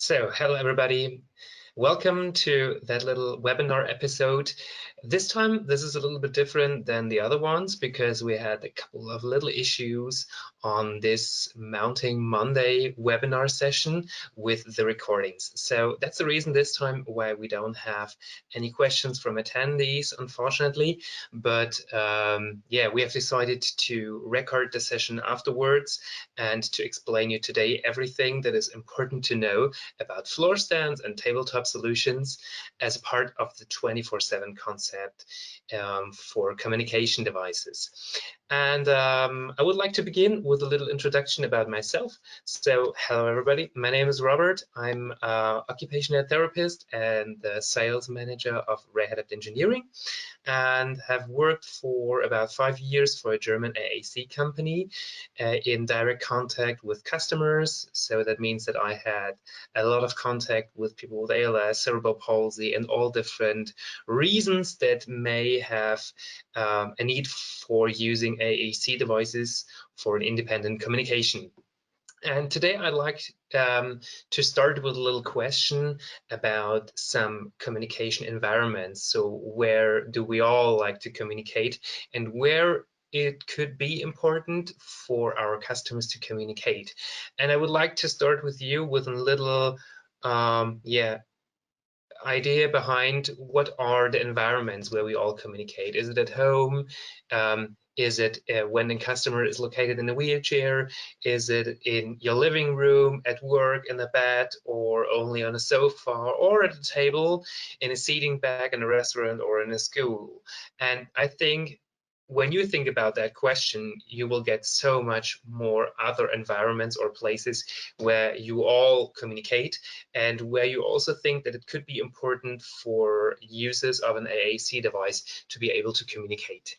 Hello everybody. Welcome to that little webinar episode. This time, this is a little bit different than the other ones because we had a couple of little issues on this Mounting Monday webinar session with the recordings. So that's the reason this time why we don't have any questions from attendees, unfortunately. But yeah, we have decided to record the session afterwards and to explain you today everything that is important to know about floor stands and tabletop solutions as part of the 24/7 concept for communication devices. And I would like to begin with a little introduction about myself. So hello everybody, my name is Robert. I'm an occupational therapist and the sales manager of Rehadapt Engineering, and have worked for about 5 years for a German AAC company in direct contact with customers. So that means that I had a lot of contact with people with ALS, cerebral palsy, and all different reasons that may have a need for using AAC devices for an independent communication. And today I'd like to start with a little question about some communication environments. So where do we all like to communicate, and where it could be important for our customers to communicate? And I would like to start with you with a little idea behind what are the environments where we all communicate. Is it at home? Is it when the customer is located in a wheelchair? Is it in your living room, at work, in the bed, or only on a sofa, or at a table, in a seating bag in a restaurant, or in a school? And I think when you think about that question, you will get so much more other environments or places where you all communicate, and where you also think that it could be important for users of an AAC device to be able to communicate.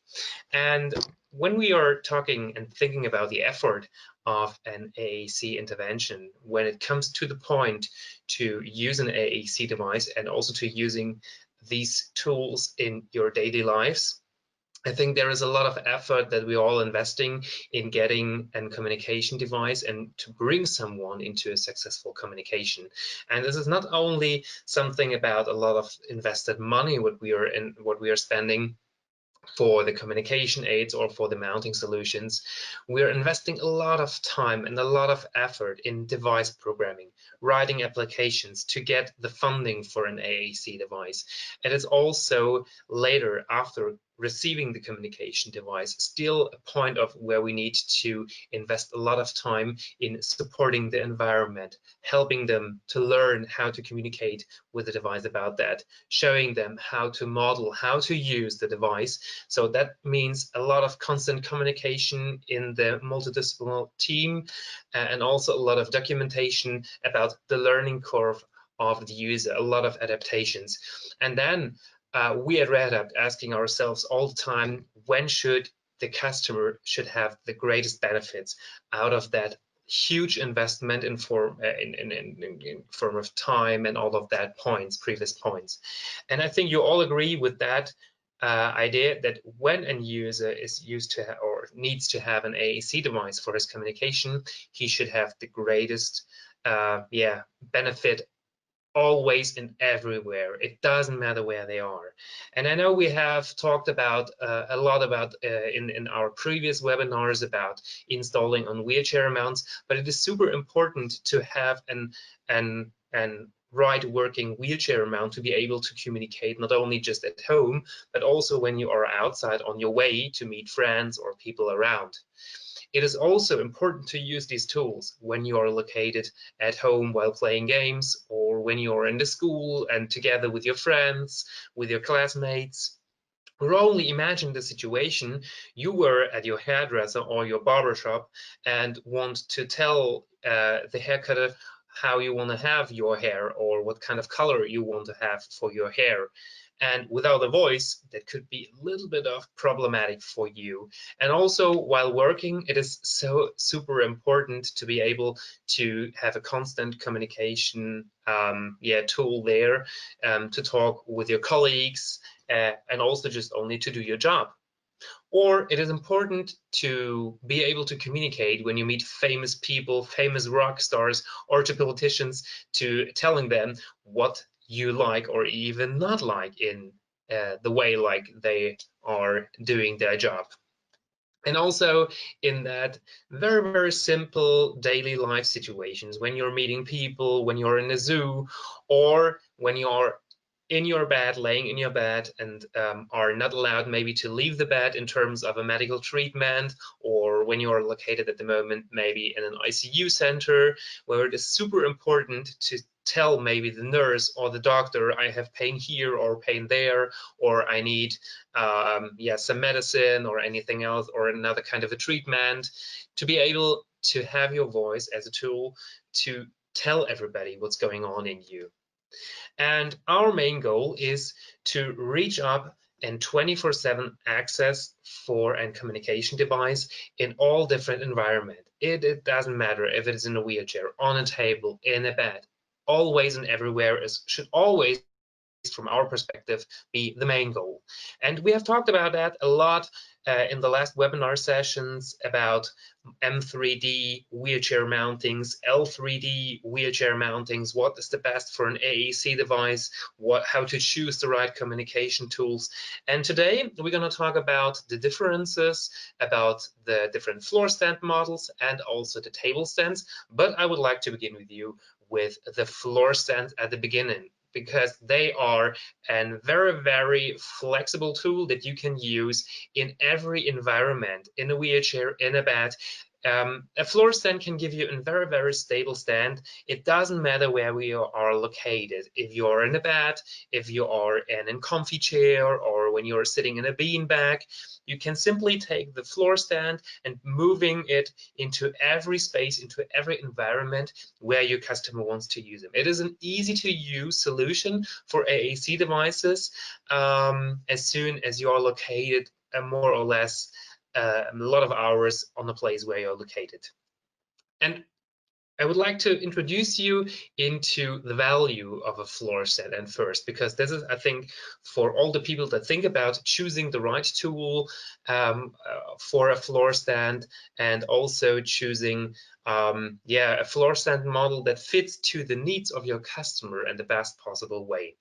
And when we are talking and thinking about the effort of an AAC intervention, when it comes to the point to use an AAC device and also to using these tools in your daily lives, I think there is a lot of effort that we're all investing in getting a communication device and to bring someone into a successful communication. And this is not only something about a lot of invested money what we are spending for the communication aids or for the mounting solutions. We're investing a lot of time and a lot of effort in device programming, writing applications to get the funding for an AAC device. And it's also later, after receiving the communication device, still a point of where we need to invest a lot of time in supporting the environment, helping them to learn how to communicate with the device about that, showing them how to model, how to use the device. So that means a lot of constant communication in the multidisciplinary team, and also a lot of documentation about the learning curve of the user, a lot of adaptations. And then we at Rehadapt asking ourselves all the time, when should the customer should have the greatest benefits out of that huge investment in form of time and all of that previous points. And I think you all agree with that idea that when a user is used to or needs to have an AAC device for his communication, he should have the greatest benefit always and everywhere. It doesn't matter where they are. And I know we have talked about a lot about in our previous webinars about installing on wheelchair mounts, but it is super important to have an right working wheelchair mount to be able to communicate not only just at home, but also when you are outside on your way to meet friends or people around. It is also important to use these tools when you are located at home while playing games, or when you are in the school and together with your friends, with your classmates. Or only imagine the situation you were at your hairdresser or your barber shop and want to tell the haircutter how you want to have your hair or what kind of color you want to have for your hair. And without a voice, that could be a little bit of problematic for you. And also while working, it is so super important to be able to have a constant communication tool there to talk with your colleagues and also just only to do your job. Or it is important to be able to communicate when you meet famous people, famous rock stars, or to politicians, to telling them what you like or even not like in the way like they are doing their job. And also in that very simple daily life situations, when you're meeting people, when you're in a zoo, or when you're in your bed, laying in your bed, and are not allowed maybe to leave the bed in terms of a medical treatment, or when you are located at the moment maybe in an ICU center, where it is super important to tell maybe the nurse or the doctor, I have pain here or pain there, or I need some medicine or anything else, or another kind of a treatment, to be able to have your voice as a tool to tell everybody what's going on in you. And our main goal is to reach up and 24/7 access for and communication device in all different environment. It doesn't matter if it is in a wheelchair, on a table, in a bed. Always and everywhere should always, from our perspective, be the main goal. And we have talked about that a lot in the last webinar sessions about M3D wheelchair mountings, L3D wheelchair mountings, what is the best for an AAC device, how to choose the right communication tools. And today we're going to talk about the differences, about the different floor stand models and also the table stands. But I would like to begin with you with the floor stand at the beginning, because they are a very flexible tool that you can use in every environment, in a wheelchair, in a bed. A floor stand can give you a very stable stand. It doesn't matter where we are located. If you're in a bed, if you are in a comfy chair, or when you're sitting in a beanbag, you can simply take the floor stand and moving it into every space, into every environment where your customer wants to use them. It is an easy to use solution for AAC devices as soon as you are located more or less a lot of hours on the place where you're located. And I would like to introduce you into the value of a floor stand and first, because this is, I think, for all the people that think about choosing the right tool for a floor stand, and also choosing a floor stand model that fits to the needs of your customer in the best possible way.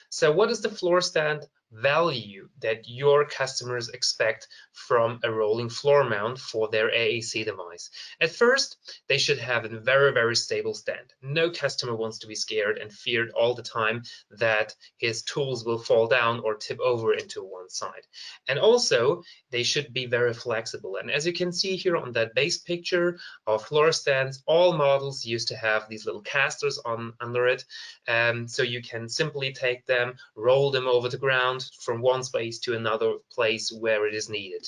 So what is the floor stand value that your customers expect from a rolling floor mount for their AAC device? At first, they should have a very stable stand. No customer wants to be scared and feared all the time that his tools will fall down or tip over into one side. And also, they should be very flexible. And as you can see here on that base picture of floor stands, all models used to have these little casters under it. So you can simply take them, roll them over the ground from one space to another place where it is needed.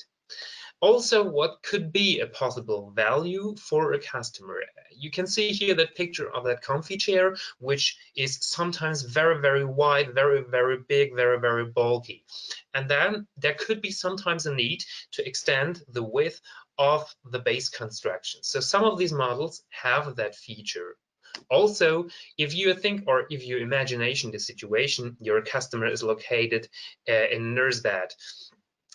Also, what could be a possible value for a customer? You can see here that picture of that comfy chair, which is sometimes very wide, very big, very bulky. And then there could be sometimes a need to extend the width of the base construction. So some of these models have that feature. Also, if you think, or if you imagination the situation, your customer is located in a nurse bed,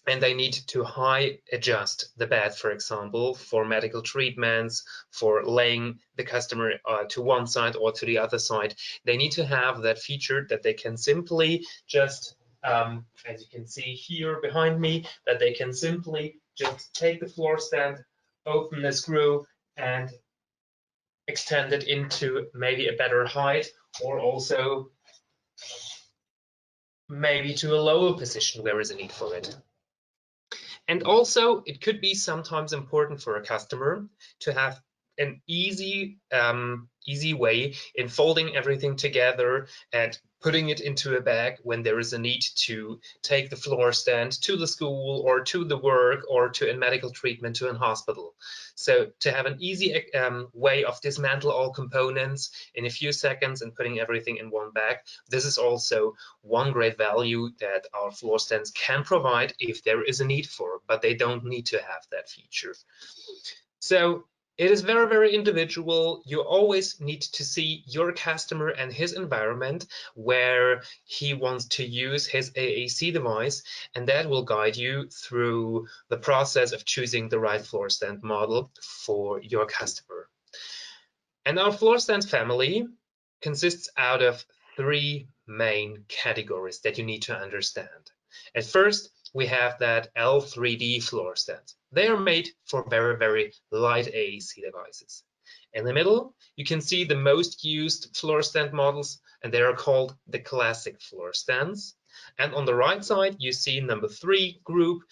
and they need to high adjust the bed, for example, for medical treatments, for laying the customer to one side or to the other side. They need to have that feature that they can simply just, as you can see here behind me, that they can simply just take the floor stand, open the screw, and extend it into maybe a better height, or also maybe to a lower position where is a need for it. And also, it could be sometimes important for a customer to have an easy way in folding everything together and putting it into a bag when there is a need to take the floor stand to the school or to the work or to a medical treatment to a hospital. So to have an easy way of dismantle all components in a few seconds and putting everything in one bag, this is also one great value that our floor stands can provide if there is a need for, but they don't need to have that feature. So It is very, very individual. You always need to see your customer and his environment where he wants to use his AAC device, and that will guide you through the process of choosing the right floor stand model for your customer. And our floor stand family consists out of three main categories that you need to understand. At first, we have that L3D floor stands. They are made for very, very light AAC devices. In the middle, you can see the most used floor stand models, and they are called the classic floor stands. And on the right side, you see number 3 group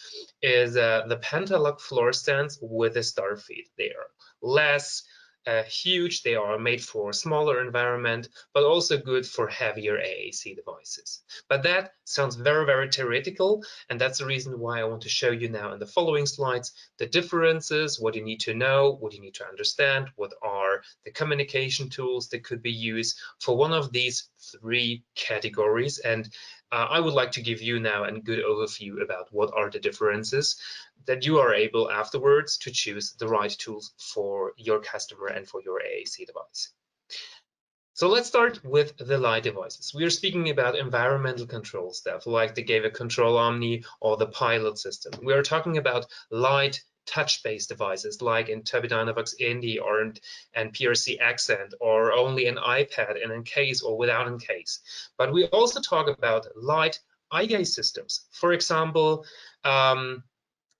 is the Penta floor stands with a star feed. They are less huge. They are made for a smaller environment, but also good for heavier AAC devices. But that sounds very, very theoretical, and that's the reason why I want to show you now in the following slides the differences, what you need to know, what you need to understand, what are the communication tools that could be used for one of these three categories. And I would like to give you now a good overview about what are the differences that you are able afterwards to choose the right tools for your customer and for your AAC device. So let's start with the light devices. We are speaking about environmental control stuff like the Gava Control Omni or the Pilot system. We are talking about light touch-based devices like in Turbidynavox Indy or and PRC Accent, or only an iPad in case or without in case. But we also talk about light eye gaze systems. For example,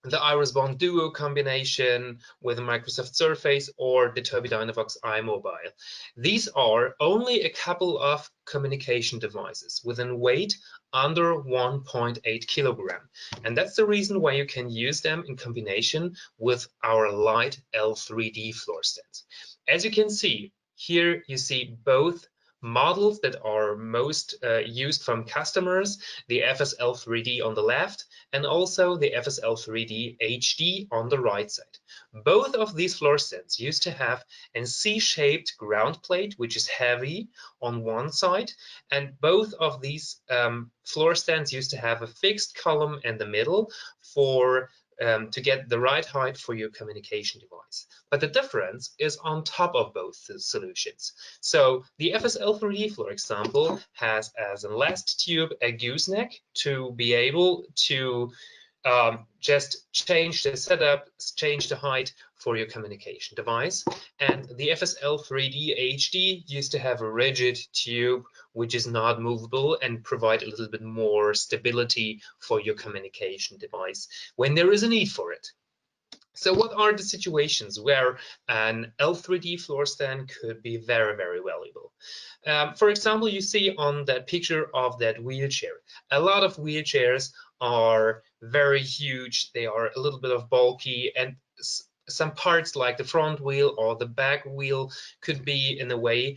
the Iris Bond Duo combination with Microsoft Surface or the Turbidynavox iMobile. These are only a couple of communication devices with a weight under 1.8 kilogram. And that's the reason why you can use them in combination with our light L3D floor stands. As you can see, here you see both models that are most used from customers, the FSL3D on the left and also the FSL3D HD on the right side. Both of these floor stands used to have a C-shaped ground plate, which is heavy on one side, and both of these floor stands used to have a fixed column in the middle for to get the right height for your communication device. But the difference is on top of both solutions. So the FSL3D, for example, has as a last tube a gooseneck to be able to just change the setup, change the height for your communication device. And the FSL3D HD used to have a rigid tube which is not movable and provide a little bit more stability for your communication device when there is a need for it. So what are the situations where an L3D floor stand could be very, very valuable? For example, you see on that picture of that wheelchair, a lot of wheelchairs are very huge. They are a little bit of bulky, and some parts like the front wheel or the back wheel could be in a way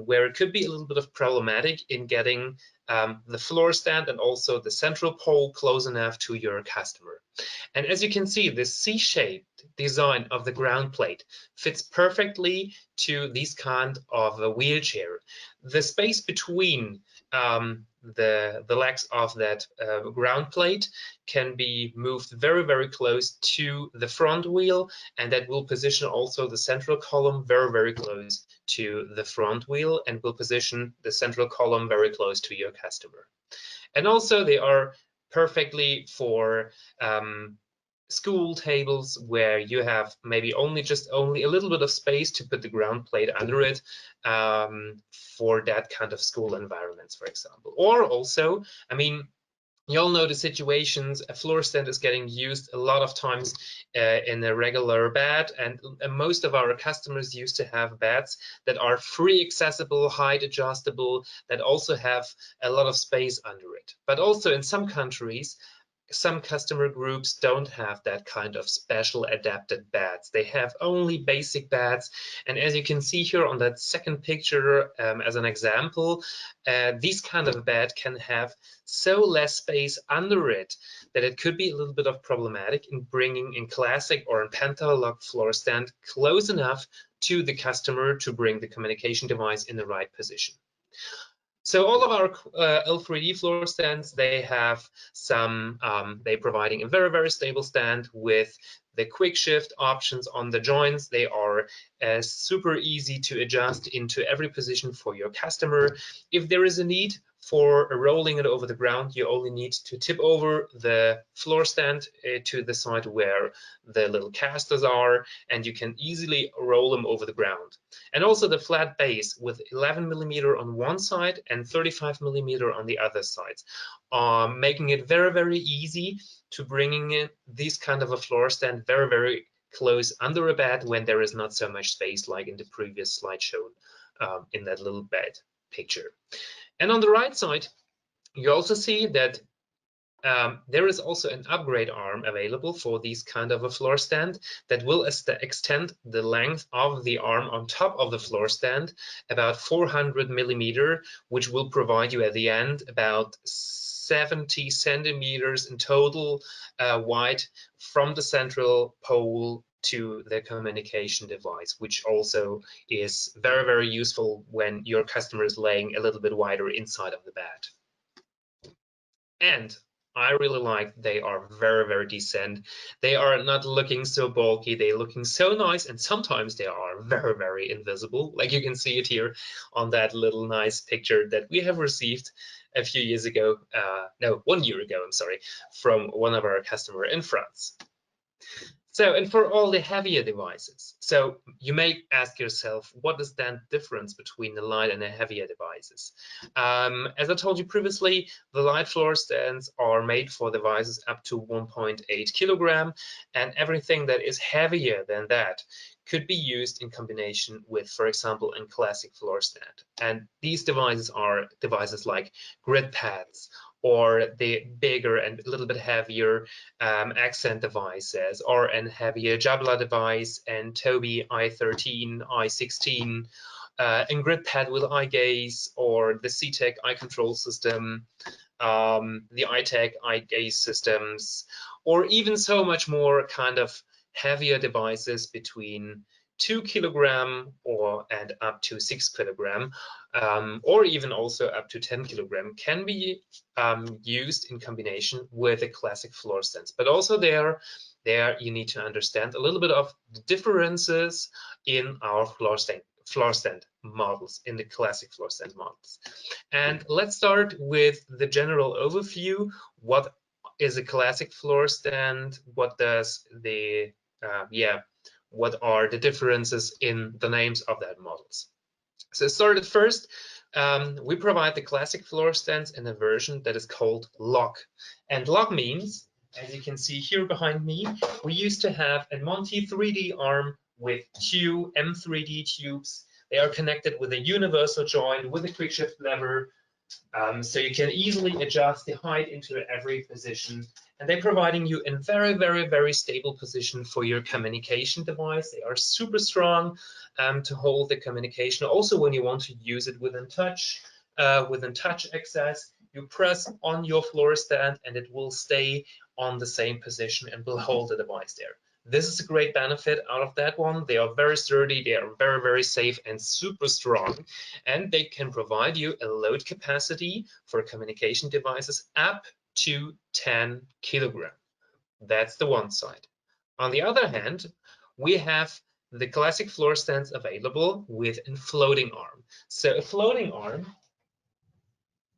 where it could be a little bit of problematic in getting the floor stand and also the central pole close enough to your customer. And as you can see, this C-shaped design of the ground plate fits perfectly to this kind of a wheelchair. The space between the legs of that ground plate can be moved very, very close to the front wheel, and that will position also the central column very, very close to the front wheel and will position the central column very close to your customer. And also they are perfectly for school tables where you have maybe only a little bit of space to put the ground plate under it for that kind of school environments, for example. Or also, I mean, you all know the situations. A floor stand is getting used a lot of times in a regular bed, and most of our customers used to have beds that are free accessible, height adjustable, that also have a lot of space under it. But also in some countries, some customer groups don't have that kind of special adapted beds. They have only basic beds. And as you can see here on that second picture as an example, this kind of bed can have so less space under it that it could be a little bit of problematic in bringing in classic or in Penta floor stand close enough to the customer to bring the communication device in the right position. So all of our L3D floor stands, they have some, they're providing a very, very stable stand with the quick shift options on the joints. They are super easy to adjust into every position for your customer. If there is a need for rolling it over the ground, you only need to tip over the floor stand to the side where the little casters are, and you can easily roll them over the ground. And also the flat base with 11mm on one side and 35mm on the other side, making it very, very easy to bringing in this kind of a floor stand very, very close under a bed when there is not so much space like in the previous slide shown in that little bed picture. And on the right side, you also see that there is also an upgrade arm available for these kind of a floor stand that will extend the length of the arm on top of the floor stand about 400mm, which will provide you at the end about 70 centimeters in total wide from the central pole to the communication device, which also is very, very useful when your customer is laying a little bit wider inside of the bed. And I really like they are very, very decent. They are not looking so bulky. They're looking so nice, and sometimes they are very, very invisible. Like you can see it here on that little nice picture that we have received a few years ago. No, 1 year ago, I'm sorry, from one of our customers in France. So, and for all the heavier devices, so you may ask yourself, what is then the difference between the light and the heavier devices? As I told you previously, the light floor stands are made for devices up to 1.8 kilogram, and everything that is heavier than that could be used in combination with, for example, a classic floor stand. And these devices are devices like grid pads, or the bigger and a little bit heavier accent devices, or a heavier Jabla device, and Tobii i13, i16, and grid pad with eye gaze, or the CTEC eye control system, the iTech eye gaze systems, or even so much more kind of heavier devices between 2 kilogram and up to 6 kilogram, or even also up to 10 kilogram can be used in combination with the classic floor stands. But also there you need to understand a little bit of the differences in our floor stand models, in the classic floor stand models. And let's start with the general overview. What is a classic floor stand? What does the what are the differences in the names of that models? So started first, we provide the classic floor stands in a version that is called lock. And lock means, as you can see here behind me, we used to have a Monty 3D arm with two M3D tubes. They are connected with a universal joint with a quick shift lever. So you can easily adjust the height into every position, and they're providing you a very, very, very stable position for your communication device. They are super strong to hold the communication. Also, when you want to use it within touch access, you press on your floor stand and it will stay on the same position and will hold the device there. This is a great benefit out of that one. They are very sturdy, they are very, very safe and super strong, and they can provide you a load capacity for communication devices up to 10 kilogram. That's the one side. On the other hand, we have the classic floor stands available with a floating arm. So a floating arm,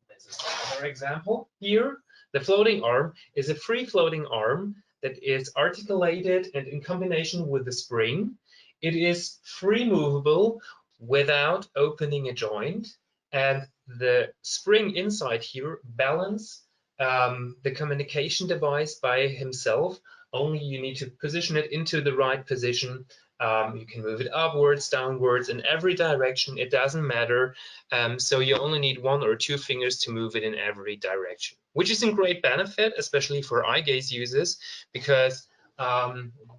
this is another example here. The floating arm is a free floating arm that is articulated, and in combination with the spring, it is free movable without opening a joint, and the spring inside here balance the communication device by himself. Only you need to position it into the right position. You can move it upwards, downwards, in every direction. It doesn't matter. So you only need 1 or 2 fingers to move it in every direction, which is a great benefit, especially for eye gaze users, because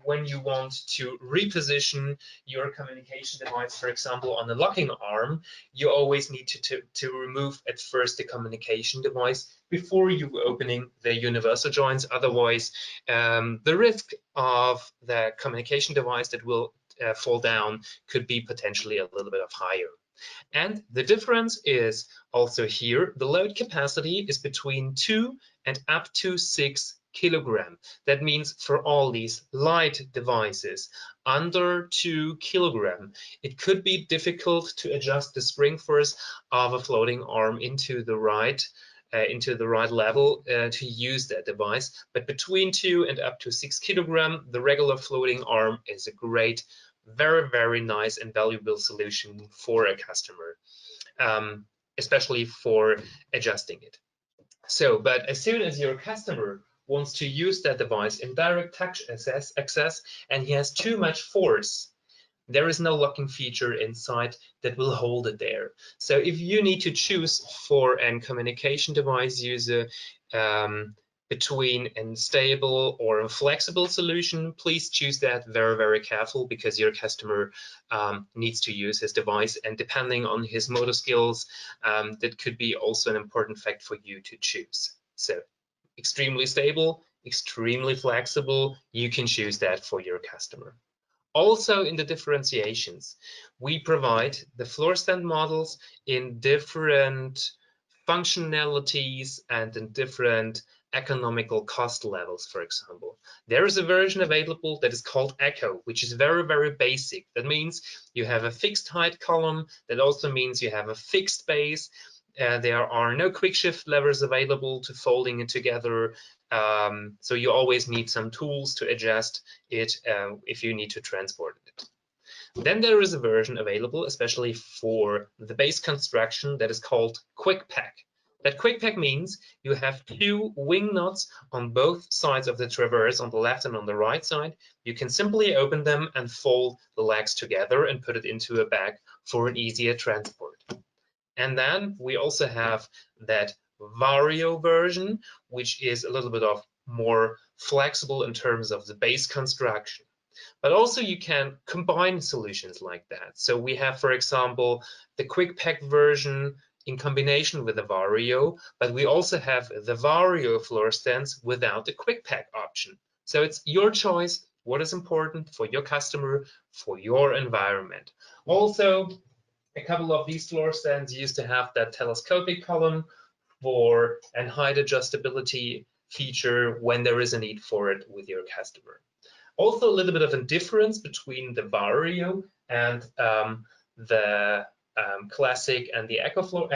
when you want to reposition your communication device, for example, on the locking arm, you always need to remove at first the communication device before you opening the universal joints. Otherwise, the risk of the communication device that will fall down could be potentially a little bit higher. And the difference is also here, the load capacity is between 2 and up to 6 kilogram. That means for all these light devices under 2 kilogram, it could be difficult to adjust the spring force of a floating arm into the right level to use that device. But between 2 and up to 6 kilogram, the regular floating arm is a great, very, very nice and valuable solution for a customer, especially for adjusting it. So, but as soon as your customer wants to use that device in direct touch access and he has too much force, there is no locking feature inside that will hold it there. So if you need to choose for a communication device user between a stable or a flexible solution, please choose that very, very careful, because your customer needs to use his device, and depending on his motor skills, that could be also an important fact for you to choose. So extremely stable, extremely flexible, you can choose that for your customer. Also in the differentiations, we provide the floor stand models in different functionalities and in different economical cost levels, for example. There is a version available that is called Echo, which is very, very basic. That means you have a fixed height column. That also means you have a fixed base. There are no quick shift levers available to folding it together. So you always need some tools to adjust it if you need to transport it. Then there is a version available especially for the base construction that is called Quick Pack. That Quick Pack means you have 2 wing nuts on both sides of the traverse, on the left and on the right side. You can simply open them and fold the legs together and put it into a bag for an easier transport. And then we also have that Vario version, which is a little bit of more flexible in terms of the base construction. But also you can combine solutions like that. So we have, for example, the Quick Pack version in combination with the Vario, but we also have the Vario floor stands without the Quick Pack option. So it's your choice what is important for your customer, for your environment. Also, a couple of these floor stands used to have that telescopic column for an height adjustability feature when there is a need for it with your customer. Also, a little bit of a difference between the Vario and the classic and the Echo floor.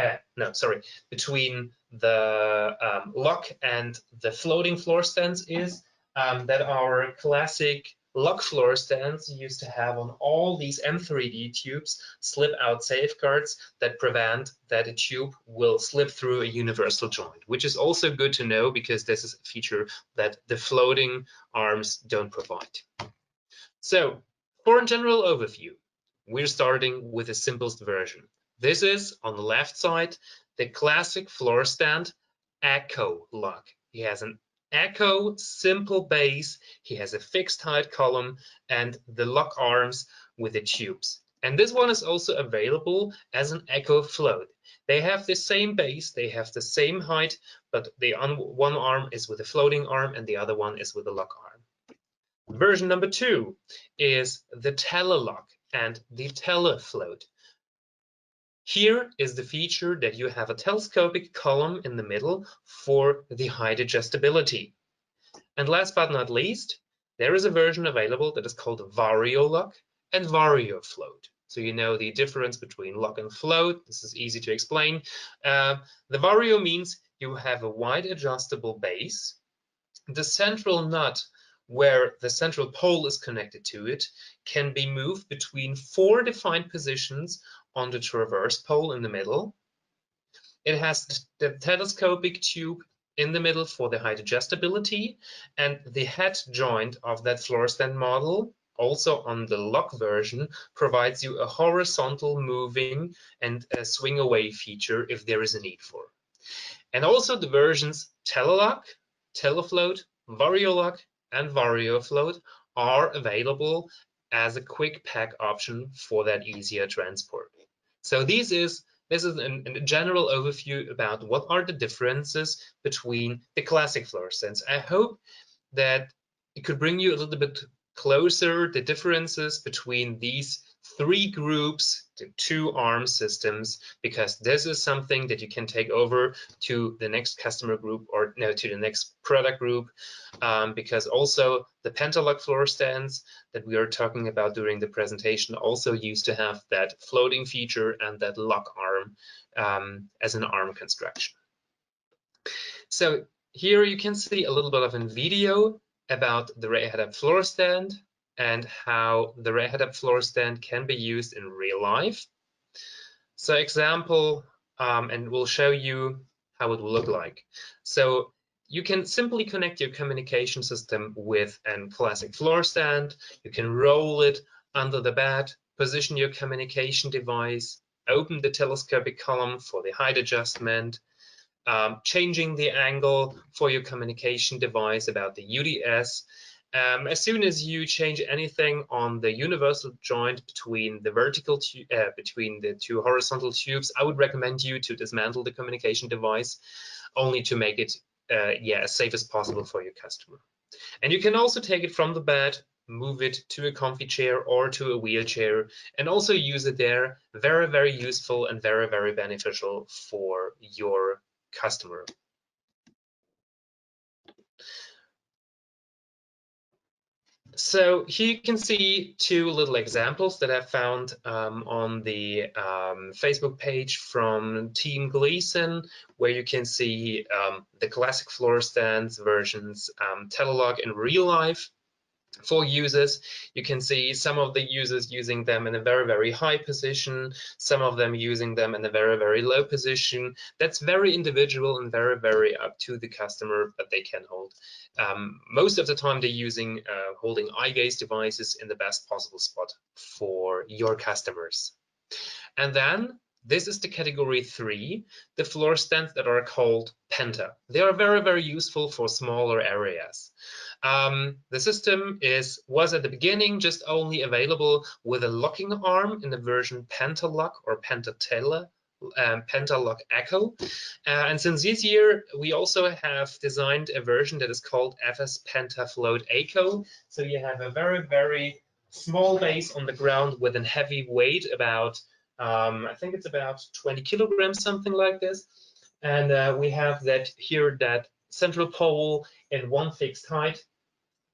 Between the lock and the floating floor stands is that our classic lock floor stands used to have on all these M3D tubes slip out safeguards that prevent that a tube will slip through a universal joint, which is also good to know because this is a feature that the floating arms don't provide. So for a general overview, we're starting with the simplest version. This is on the left side, the classic floor stand Echo lock. He has an Echo simple base, he has a fixed height column and the lock arms with the tubes. And this one is also available as an Echo float. They have the same base, they have the same height, but the one arm is with a floating arm and the other one is with a lock arm. Version number 2 is the Telelock and the Telefloat. Here is the feature that you have a telescopic column in the middle for the height adjustability. And last but not least, there is a version available that is called Variolock and Variofloat. So you know the difference between lock and float. This is easy to explain. The Vario means you have a wide adjustable base. The central nut where the central pole is connected to it can be moved between 4 defined positions on the traverse pole in the middle. It has the telescopic tube in the middle for the height adjustability, and the head joint of that floor stand model, also on the lock version, provides you a horizontal moving and a swing away feature if there is a need for. And also the versions Telelock, Telefloat, Variolock, and Variofloat are available as a quick pack option for that easier transport. So this is a general overview about what are the differences between the classic floor stands. I hope that it could bring you a little bit closer the differences between these 3 groups to 2 arm systems, because this is something that you can take over to the next customer group, or no, to the next product group, because also the Penta lock floor stands that we are talking about during the presentation also used to have that floating feature and that lock arm as an arm construction. So here you can see a little bit of a video about the Rehadapt floor stand and how the Rehadapt floor stand can be used in real life. So example, and we'll show you how it will look like. So you can simply connect your communication system with a classic floor stand. You can roll it under the bed, position your communication device, open the telescopic column for the height adjustment, changing the angle for your communication device about the UDS. As soon as you change anything on the universal joint between the between the 2 horizontal tubes, I would recommend you to dismantle the communication device, only to make it as safe as possible for your customer. And you can also take it from the bed, move it to a comfy chair or to a wheelchair, and also use it there. Very, very useful and very, very beneficial for your customer. So here you can see 2 little examples that I found on the Facebook page from Team Gleason, where you can see the classic floor stands versions Telelog in real life. For users, you can see some of the users using them in a very, very high position, some of them using them in a very, very low position. That's very individual and very, very up to the customer that they can hold. Most of the time they're using holding eye gaze devices in the best possible spot for your customers. And then this is the category 3, the floor stands that are called Penta. They are very, very useful for smaller areas. The system was at the beginning just only available with a locking arm in the version Penta Lock or Penta Lock Echo. And since this year, we also have designed a version that is called FS Penta Float Echo. So you have a very, very small base on the ground with a heavy weight, about I think it's about 20 kilograms, something like this. And we have that here, that central pole in one fixed height,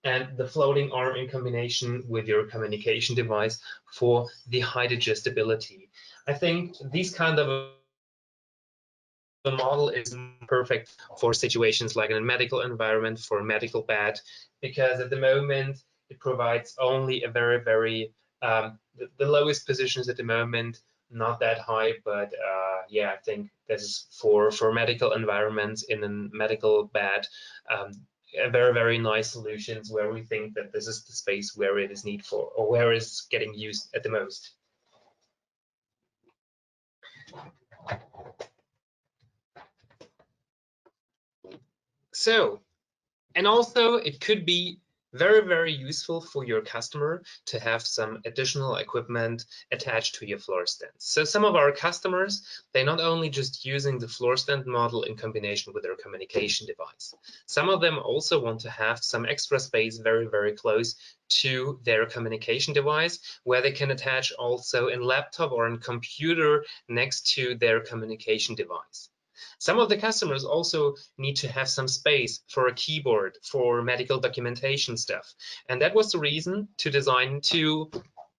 and the floating arm in combination with your communication device for the height adjustability. I think these kind of a model is perfect for situations like in a medical environment, for a medical bed, because at the moment it provides only a very, very the lowest positions at the moment, not that high, but yeah, I think this is for medical environments in a medical bed, a very, very nice solutions where we think that this is the space where it is needed for, or where it's getting used at the most. So, and also it could be very, very useful for your customer to have some additional equipment attached to your floor stand. So some of our customers, they're not only just using the floor stand model in combination with their communication device. Some of them also want to have some extra space very, very close to their communication device, where they can attach also a laptop or a computer next to their communication device. Some of the customers also need to have some space for a keyboard, for medical documentation stuff. And that was the reason to design 2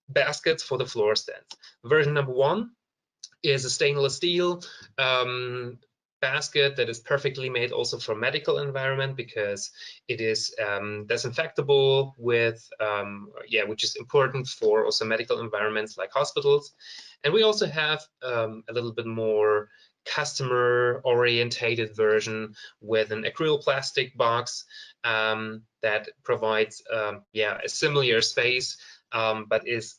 baskets for the floor stands. Version number 1 is a stainless steel basket that is perfectly made also for medical environment, because it is disinfectable with, which is important for also medical environments like hospitals. And we also have a little bit more customer orientated version with an acrylic plastic box that provides a similar space, but is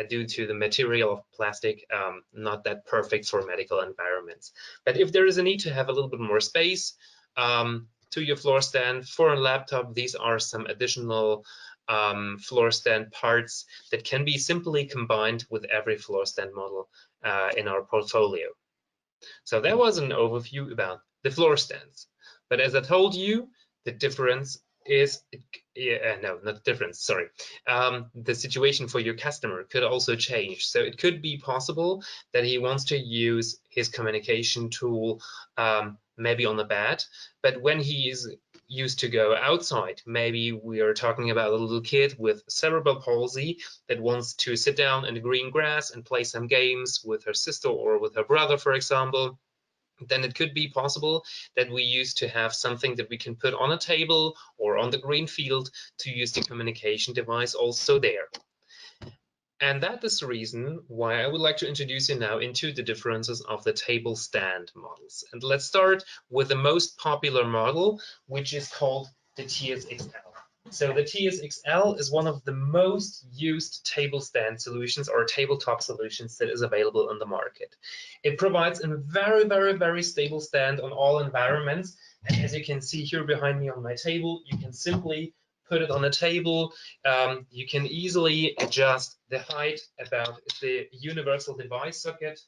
due to the material of plastic not that perfect for medical environments. But if there is a need to have a little bit more space to your floor stand for a laptop, these are some additional floor stand parts that can be simply combined with every floor stand model in our portfolio. So that was an overview about the floor stands. But as I told you, the difference is, no, not difference, sorry. The situation for your customer could also change. So it could be possible that he wants to use his communication tool maybe on the bed, but when he is used to go outside, maybe we are talking about a little kid with cerebral palsy that wants to sit down in the green grass and play some games with her sister or with her brother, for example, then it could be possible that we used to have something that we can put on a table or on the green field to use the communication device also there. And that is the reason why I would like to introduce you now into the differences of the table stand models. And let's start with the most popular model, which is called the TSXL. So the TSXL is one of the most used table stand solutions or tabletop solutions that is available on the market. It provides a very, very, very stable stand on all environments. And as you can see here behind me on my table, you can simply put it on a table. You can easily adjust the height about the universal device socket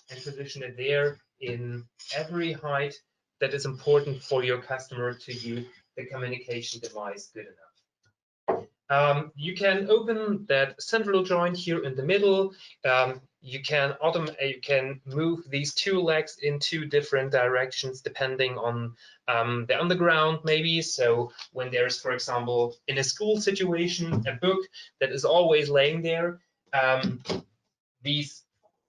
and position it there in every height that is important for your customer to use the communication device good enough. You can open that central joint here in the middle. You can move these two legs in two different directions depending on the underground maybe. So when there's, for example, in a school situation, a book that is always laying there, these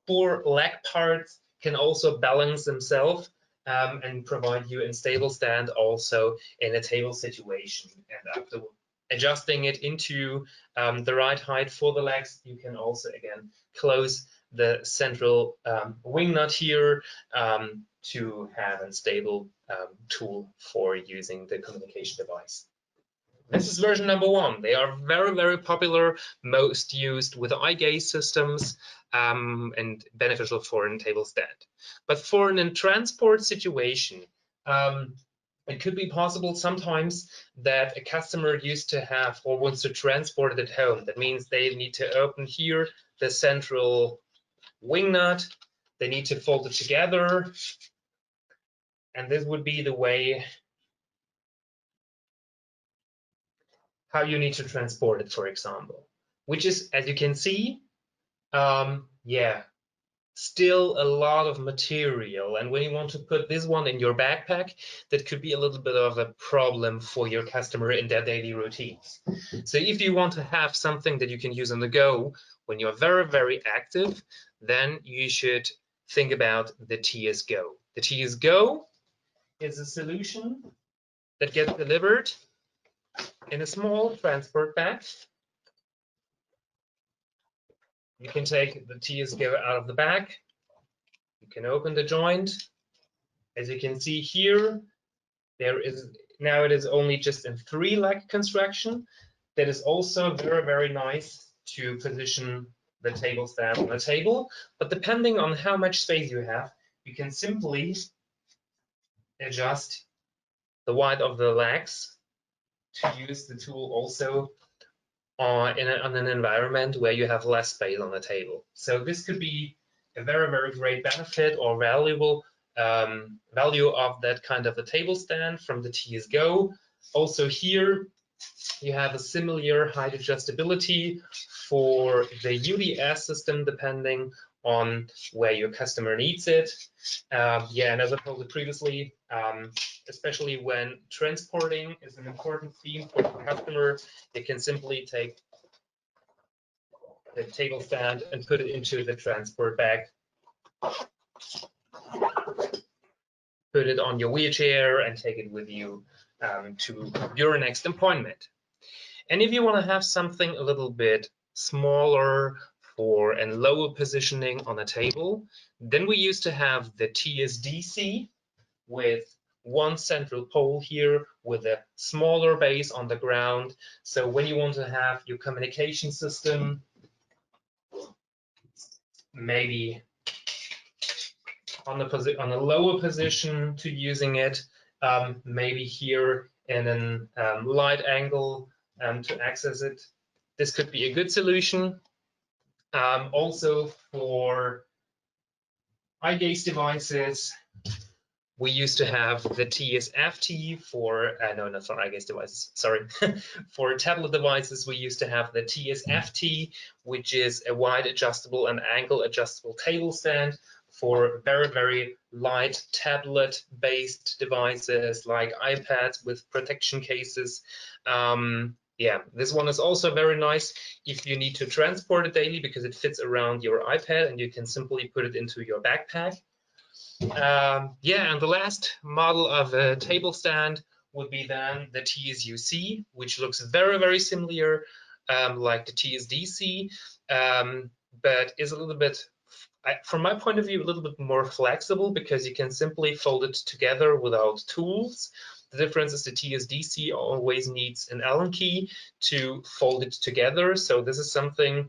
four leg parts can also balance themselves and provide you a stable stand also in a table situation. And after adjusting it into the right height for the legs, you can also again close the central wing nut here to have a stable tool for using the communication device. This is version number 1. They are very, very popular, most used with eye gaze systems and beneficial for a table stand. But for a transport situation, it could be possible sometimes that a customer used to have or wants to transport it at home. That means they need to open here the central wing nut. They need to fold it together. And this would be the way how you need to transport it, for example, which is, as you can see, yeah, still a lot of material. And when you want to put this one in your backpack, that could be a little bit of a problem for your customer in their daily routines. So if you want to have something that you can use on the go when you're very, very active, then you should think about the TS Go. The TS Go is a solution that gets delivered in a small transport bag. You can take the TS Go out of the bag. You can open the joint. As you can see here, there is now it is only just in 3-leg construction. That is also very, very nice to position the table stand on the table. But depending on how much space you have, you can simply adjust the width of the legs to use the tool also on an environment where you have less space on the table. So this could be a very, very great benefit or valuable value of that kind of a table stand from the TS Go. Also here, you have a similar height adjustability for the UDS system, depending on where your customer needs it. Yeah, and as I told you previously, especially when transporting is an important theme for the customer, they can simply take the table stand and put it into the transport bag. Put it on your wheelchair and take it with you to your next appointment. And if you want to have something a little bit smaller for and lower positioning on a table, then we used to have the TSDC with one central pole here with a smaller base on the ground. So when you want to have your communication system maybe on a lower position to using it, maybe here in a light angle to access it. This could be a good solution. Also for eye gaze devices, we used to have the TSFT for, no, not for iGaze devices, sorry. For tablet devices, we used to have the TSFT, which is a wide adjustable and angle adjustable table stand for very, very light tablet-based devices like iPads with protection cases. Yeah, this one is also very nice if you need to transport it daily because it fits around your iPad and you can simply put it into your backpack. Yeah, and the last model of a table stand would be then the TSUC, which looks very, very similar like the TSDC, but is a little bit, from my point of view, a little bit more flexible because you can simply fold it together without tools. The difference is the TSDC always needs an Allen key to fold it together. So this is something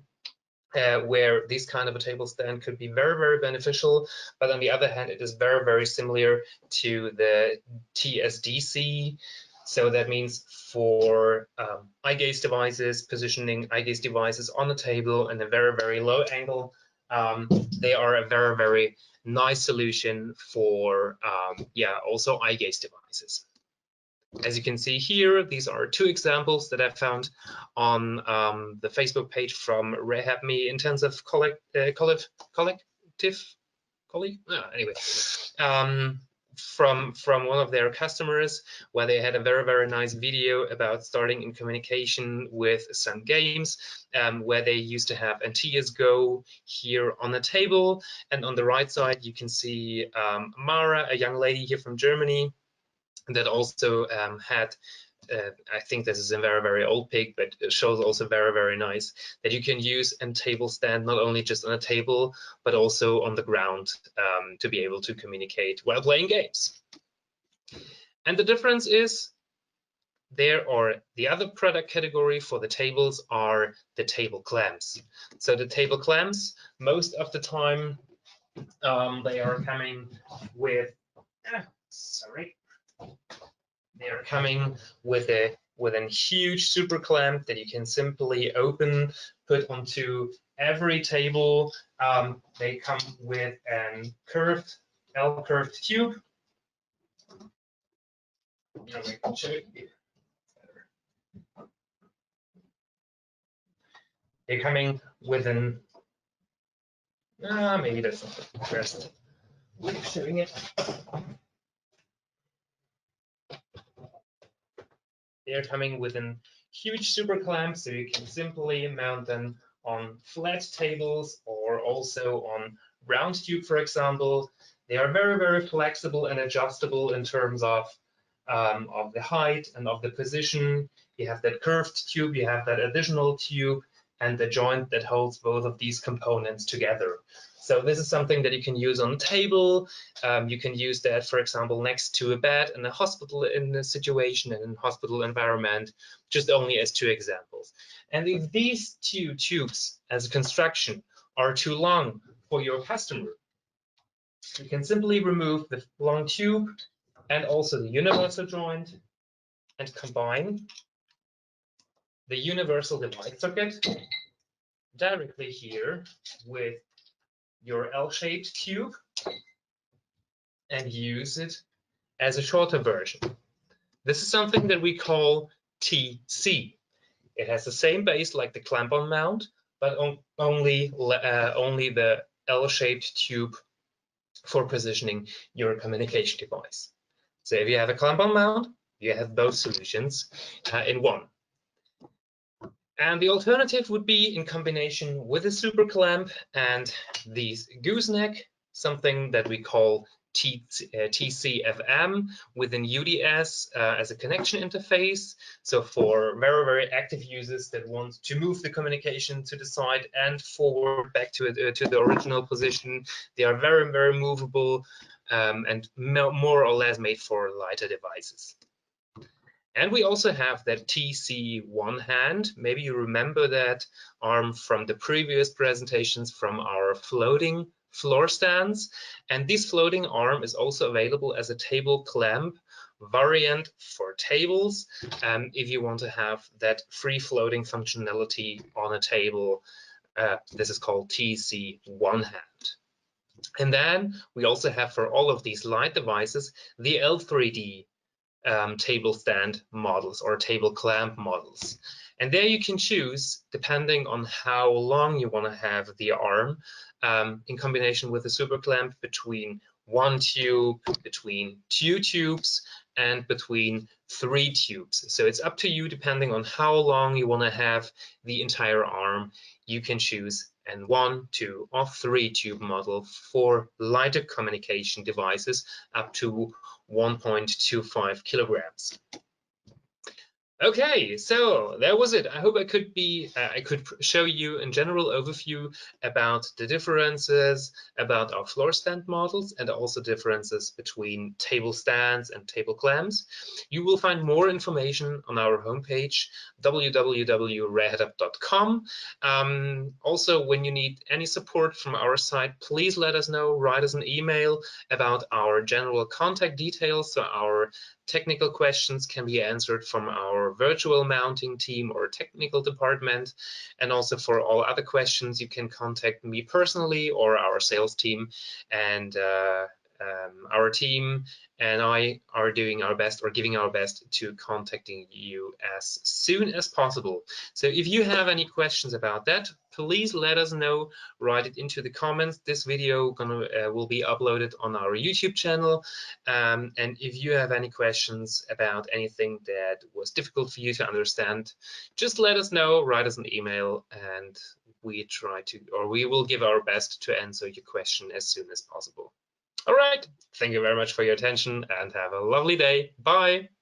where this kind of a table stand could be very, very beneficial. But on the other hand, it is very, very similar to the TSDC. So that means for iGaze devices, positioning iGaze devices on the table in a very, very low angle, they are a very, very nice solution for, yeah, also iGaze devices. As you can see here, these are two examples that I found on the Facebook page from Rehadapt Me Intensive Collective. Anyway, from one of their customers, where they had a very, very nice video about starting in communication with some games, where they used to have an TSGO here on the table, and on the right side you can see Mara, a young lady here from Germany, that also had, I think this is a very, very old pic, but it shows also very, very nice that you can use a table stand not only just on a table, but also on the ground to be able to communicate while playing games. And the difference is there, or the other product category for the tables are the table clamps. So the table clamps, most of the time, they are coming with, they are coming with a huge super clamp that you can simply open, put onto every table. They come with a curved L-curved tube. They're coming with an, maybe that's not the best way of showing it. They're coming with a huge super clamp, so you can simply mount them on flat tables or also on round tube, for example. They are very, very flexible and adjustable in terms of the height and of the position. You have that curved tube, you have that additional tube, and the joint that holds both of these components together. So this is something that you can use on a table. You can use that, for example, next to a bed in a hospital in a situation, in a hospital environment, just only as two examples. And if these two tubes as a construction are too long for your customer, you can simply remove the long tube and also the universal joint and combine the universal device socket directly here with your L-shaped tube and use it as a shorter version. This is something that we call TC. It has the same base like the clamp-on mount, but only the L-shaped tube for positioning your communication device. So if you have a clamp-on mount, you have both solutions in one. And the alternative would be in combination with a super clamp and the gooseneck, something that we call TCFM with an UDS as a connection interface. So for very, very active users that want to move the communication to the side and forward back to the original position, they are very, very movable and more or less made for lighter devices. And we also have that TC one hand. Maybe you remember that arm from the previous presentations from our floating floor stands. And this floating arm is also available as a table clamp variant for tables if you want to have that free floating functionality on a table. This is called TC one hand. And then we also have for all of these light devices the L3D table stand models or table clamp models. And there you can choose, depending on how long you want to have the arm, in combination with a super clamp, between 1 tube, between 2 tubes, and between 3 tubes. So it's up to you, depending on how long you want to have the entire arm. You can choose an 1, 2, or 3 tube model for lighter communication devices up to 1.25 kilograms. Okay, so that was it. I hope I could show you a general overview about the differences about our floor stand models and also differences between table stands and table clamps. You will find more information on our homepage, www.rehadapt.com. Also, when you need any support from our side, please let us know. Write us an email about our general contact details, so our technical questions can be answered from our virtual mounting team or technical department. And also for all other questions, you can contact me personally or our sales team. And our team and I are doing our best or giving our best to contacting you as soon as possible. So if you have any questions about that, please let us know. Write it into the comments. This video will be uploaded on our YouTube channel. And if you have any questions about anything that was difficult for you to understand, just let us know. Write us an email, and we will give our best to answer your question as soon as possible. All right, thank you very much for your attention and have a lovely day. Bye.